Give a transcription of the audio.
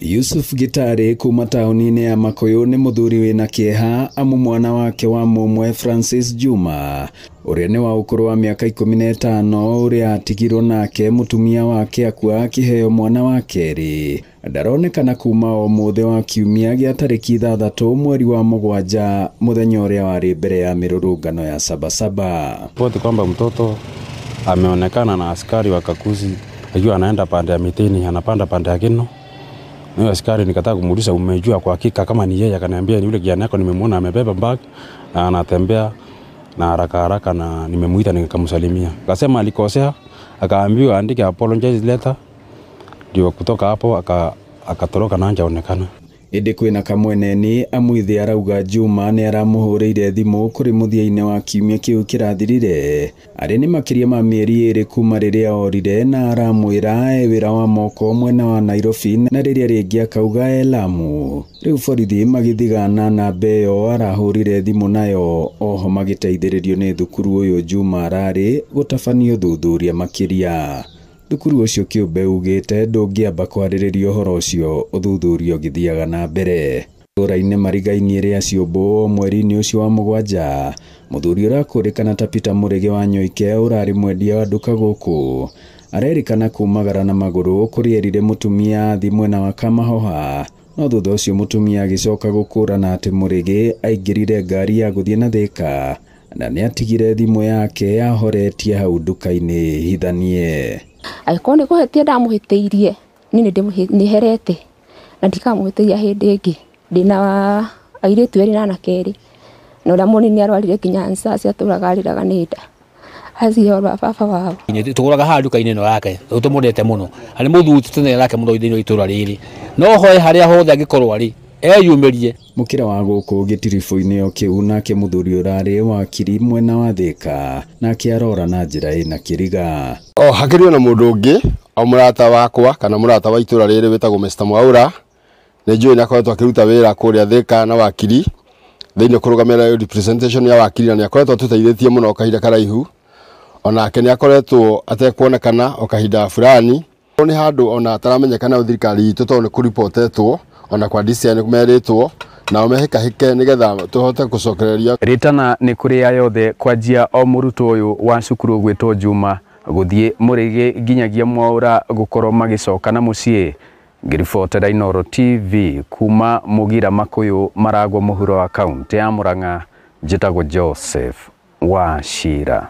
Yusuf Gitari kuma tauni-inĩ ya Makuyu nĩ mũthuri wĩna kĩeha amu mwana wake wa mũmwe Francis Juma ũrĩa nĩ wa ũkũrũ wa mĩaka 15 ũrĩa atigirwo nake mũtumia wake akua akĩheo mwana wa kerĩ ndaronekana kuma o mũthĩ wa kiumia gĩa tarĩki 6 mweri wa Mũgwanja mũthenya ũrĩa warĩ mbere ya mĩrũrũngano ya Sabasaba. Ripoti kwamba mtoto ameonekana na askari wa Kakuzi akiwa anaenda pande ya Mitini, anapanda pande ya Kino. Huyo askari nikataka kumuuliza umejua kwa hakika kama ni yeye, akaniambia ni yule kijana yako, nimemwona amebeba bag na anatembea na haraka na nimemuita nikamsalimia. Akasema alikosea, akaambiwa aandike apologize letter. Ndio kutoka hapo akatoroka na hajaonekana. Indi kwina kamweneni amwithi arauga Juma ni aramuhũrĩire thimũ kũrĩ mũthia-inĩ wa kiumia kĩu kĩrathirire. Arĩ nĩ makĩria ma mĩeri 2 kuma rĩrĩa orire na aramwĩra wĩra wa moko mwena wa Nairobi na rĩrĩa rĩngĩ akauga Lamu. Rĩu borithi magĩthigana na Beyo arahũrire thimũ nayo, oho magĩteithĩrĩrio nĩ thukuru ũyũ Juma ararĩ gũtabanio thuthuria makĩria. Thukuru ũcio kĩũmbe ugĩte ndũngĩamba kwarĩrĩria ũhoro ũcio ũthuthuria ũgĩthiaga na mbere. Itũũra-inĩ marigainie rĩa Ciũmbũ mweri-inĩ ũcio wa Mũgwanja, mũthuri ũrakũrĩkana ta Peter Mũrĩge wa Nyoike ũrarĩ mwendia wa nduka gũkũ arerĩkana kumagara na magũrũ kũrĩerire mũtumia athi mwena wa Kamahoha, no thutha ũcio mũtumia agĩcoka gũkũrana atĩ Mũrĩge aingĩrire ngari ya gũthiĩ na Thĩka na nĩ atigire thimũ yake yahoretie hau nduka-inĩ hithanie. Aiko nĩ kũhetia ndamũhĩtĩirie nĩ herete na ndikamũhĩtĩria hĩndĩ ĩngĩ. Ndĩna airĩtu erĩ na anake erĩ na ũrĩa mũnini arwarire nginya nsasi atũraga arĩraga nĩ nda acio baba wao. Tũgũraga haha nduka-inĩ ĩno yake tũmũndete mũno, arĩ mũthuri tũtene yake mũno thĩinĩ wa itũũra rĩrĩ, no hoye harĩa hothe angĩkorwo arĩ eyumĩrie. Mũkĩra wa gũkũ gĩtiribũ-inĩ o kĩu nake mũthuri ũrarĩ wakiri mwena wa Thĩka nake arora na njĩra ĩna kĩriga. Hakĩrĩ na mũndũ ũngĩ o mũrata wakwa kana mũrata wa itũũra rĩrĩ wĩtagwo Mr. Mwaura, nĩ njũĩ nĩ akoretwo akĩruta wĩra kũrĩa Thĩka na wakiri thĩinĩ kũrũgamĩrĩra representation ya wakiri, na nĩ akoretwo atũteithĩtie mũno kahinda karaihu, onake nĩ akoretwo atekuonekana o kahinda fulani. Nĩ handũ ona ataramenyekana thirikari itũ tondũ nĩ kũripotetwo ona kwa DCI nĩ kumerĩtwo na omehĩkahĩke nĩgetha tũhote gũcokereria. Ritana nĩ kũrĩ ayothe kwanjia o mũrutwo ũyũ wa cukuru gwĩtwo Juma gũthiĩ Mũrĩge nginyagia Mwaura gũkorwo magĩcoka na mũciĩ. Ngĩribotera Inooro TV kuma Mũgira Makuyu Maragwa mũhuro wa kaunti ya Murang'a, njĩtagwo Joseph Wachira.